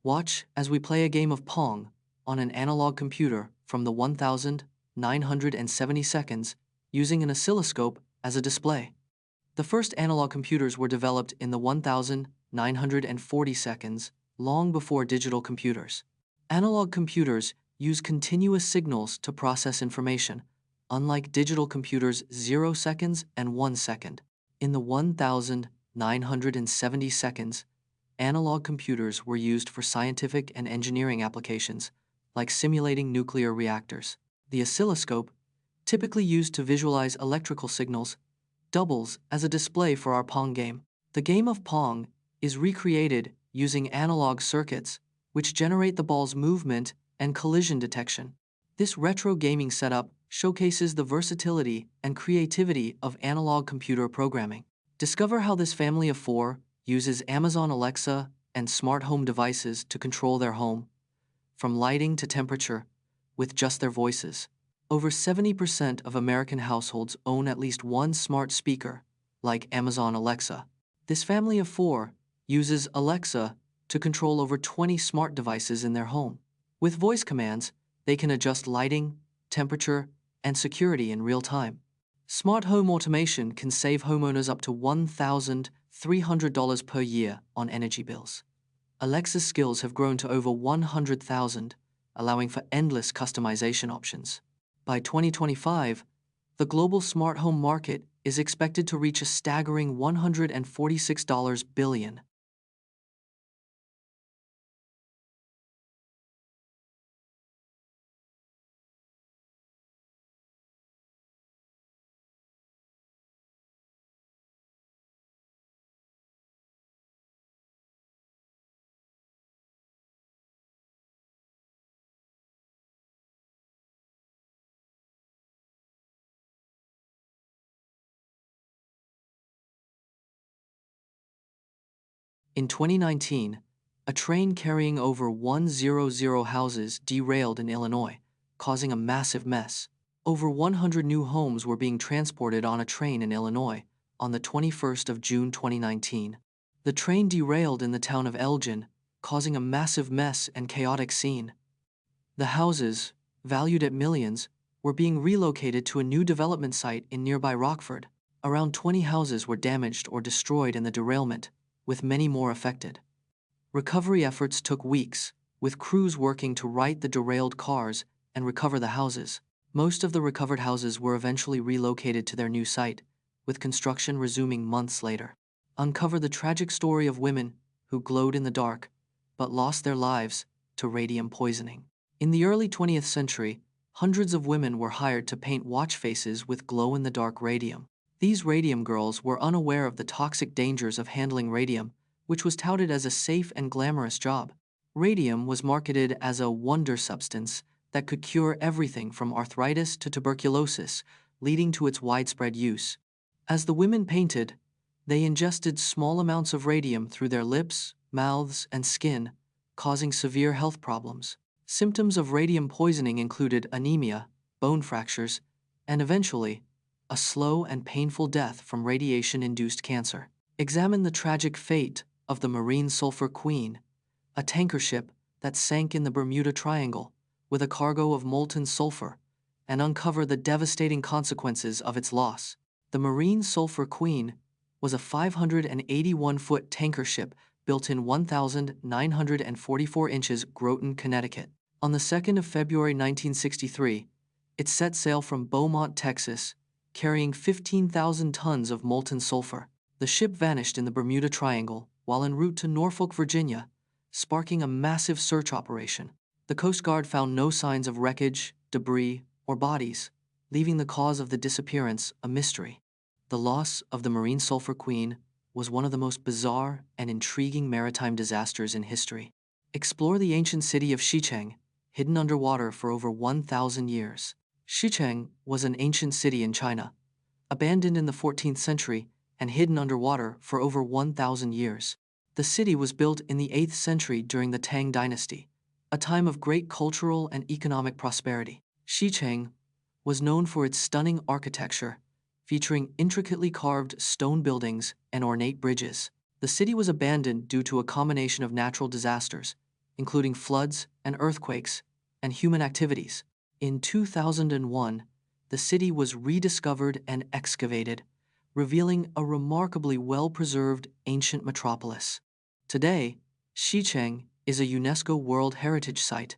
Watch as we play a game of Pong on an analog computer from the 1970 seconds using an oscilloscope as a display. The first analog computers were developed in the 1940 seconds, long before digital computers. Analog computers use continuous signals to process information, unlike digital computers' 0 seconds and 1 second. In the 1970 seconds, analog computers were used for scientific and engineering applications, like simulating nuclear reactors. The oscilloscope, typically used to visualize electrical signals, doubles as a display for our Pong game. The game of Pong is recreated using analog circuits, which generate the ball's movement and collision detection. This retro gaming setup showcases the versatility and creativity of analog computer programming. Discover how this family of four uses Amazon Alexa and smart home devices to control their home, from lighting to temperature, with just their voices. Over 70% of American households own at least one smart speaker, like Amazon Alexa. This family of four uses Alexa to control over 20 smart devices in their home. With voice commands, they can adjust lighting, temperature, and security in real time. Smart home automation can save homeowners up to $1,300 per year on energy bills. Alexa's skills have grown to over 100,000, allowing for endless customization options. By 2025, the global smart home market is expected to reach a staggering $146 billion. In 2019, a train carrying over 100 houses derailed in Illinois, causing a massive mess. Over 100 new homes were being transported on a train in Illinois on the 21st of June 2019. The train derailed in the town of Elgin, causing a massive mess and chaotic scene. The houses, valued at millions, were being relocated to a new development site in nearby Rockford. Around 20 houses were damaged or destroyed in the derailment, with many more affected. Recovery efforts took weeks, with crews working to right the derailed cars and recover the houses. Most of the recovered houses were eventually relocated to their new site, with construction resuming months later. Uncover the tragic story of women who glowed in the dark, but lost their lives to radium poisoning. In the early 20th century, hundreds of women were hired to paint watch faces with glow-in-the-dark radium. These radium girls were unaware of the toxic dangers of handling radium, which was touted as a safe and glamorous job. Radium was marketed as a wonder substance that could cure everything from arthritis to tuberculosis, leading to its widespread use. As the women painted, they ingested small amounts of radium through their lips, mouths, and skin, causing severe health problems. Symptoms of radium poisoning included anemia, bone fractures, and eventually, a slow and painful death from radiation-induced cancer. Examine the tragic fate of the Marine Sulphur Queen, a tanker ship that sank in the Bermuda Triangle with a cargo of molten sulfur, and uncover the devastating consequences of its loss. The Marine Sulphur Queen was a 581-foot tanker ship built in 1,944 inches Groton, Connecticut. On the 2nd of February 1963, it set sail from Beaumont, Texas, carrying 15,000 tons of molten sulfur. The ship vanished in the Bermuda Triangle while en route to Norfolk, Virginia, sparking a massive search operation. The Coast Guard found no signs of wreckage, debris, or bodies, leaving the cause of the disappearance a mystery. The loss of the Marine Sulphur Queen was one of the most bizarre and intriguing maritime disasters in history. Explore the ancient city of Xicheng, hidden underwater for over 1,000 years. Xicheng was an ancient city in China, abandoned in the 14th century and hidden underwater for over 1,000 years. The city was built in the 8th century during the Tang dynasty, a time of great cultural and economic prosperity. Xicheng was known for its stunning architecture, featuring intricately carved stone buildings and ornate bridges. The city was abandoned due to a combination of natural disasters, including floods and earthquakes and human activities. In 2001, the city was rediscovered and excavated, revealing a remarkably well-preserved ancient metropolis. Today, Xicheng is a UNESCO World Heritage Site,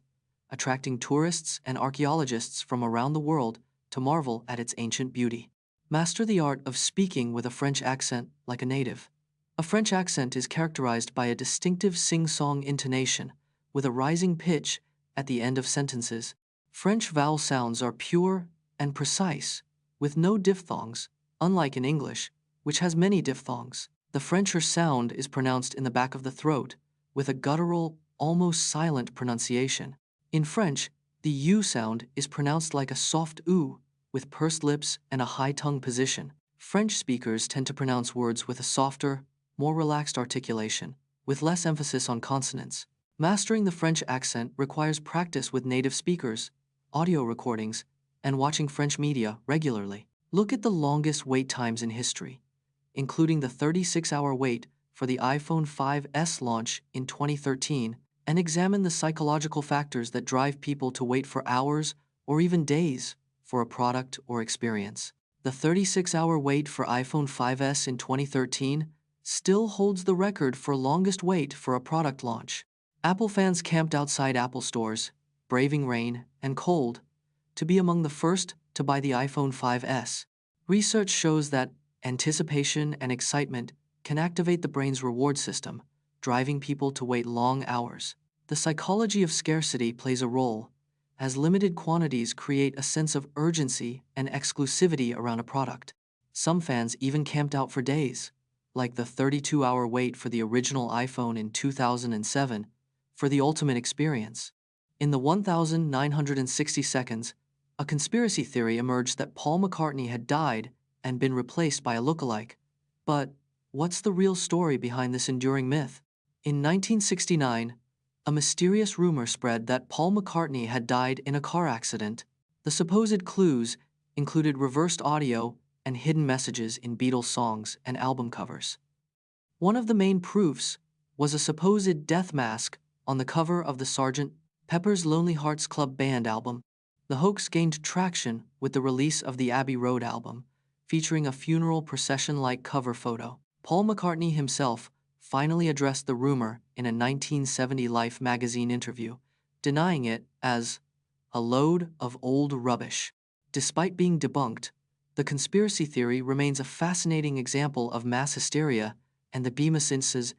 attracting tourists and archaeologists from around the world to marvel at its ancient beauty. Master the art of speaking with a French accent like a native. A French accent is characterized by a distinctive sing-song intonation with a rising pitch at the end of sentences. French vowel sounds are pure and precise, with no diphthongs, unlike in English, which has many diphthongs. The French sound is pronounced in the back of the throat, with a guttural, almost silent pronunciation. In French, the U sound is pronounced like a soft oo, with pursed lips and a high tongue position. French speakers tend to pronounce words with a softer, more relaxed articulation, with less emphasis on consonants. Mastering the French accent requires practice with native speakers, audio recordings, and watching French media regularly. Look at the longest wait times in history, including the 36-hour wait for the iPhone 5S launch in 2013, and examine the psychological factors that drive people to wait for hours or even days for a product or experience. The 36-hour wait for iPhone 5S in 2013 still holds the record for longest wait for a product launch. Apple fans camped outside Apple stores, braving rain and cold, to be among the first to buy the iPhone 5S. Research shows that anticipation and excitement can activate the brain's reward system, driving people to wait long hours. The psychology of scarcity plays a role, as limited quantities create a sense of urgency and exclusivity around a product. Some fans even camped out for days, like the 32-hour wait for the original iPhone in 2007, for the ultimate experience. In the 1,960 seconds, a conspiracy theory emerged that Paul McCartney had died and been replaced by a lookalike. But what's the real story behind this enduring myth? In 1969, a mysterious rumor spread that Paul McCartney had died in a car accident. The supposed clues included reversed audio and hidden messages in Beatles songs and album covers. One of the main proofs was a supposed death mask on the cover of the Sgt. Pepper's Lonely Hearts Club Band album. The hoax gained traction with the release of the Abbey Road album, featuring a funeral procession-like cover photo. Paul McCartney himself finally addressed the rumor in a 1970 Life magazine interview, denying it as a load of old rubbish. Despite being debunked, the conspiracy theory remains a fascinating example of mass hysteria and the Bemis incident's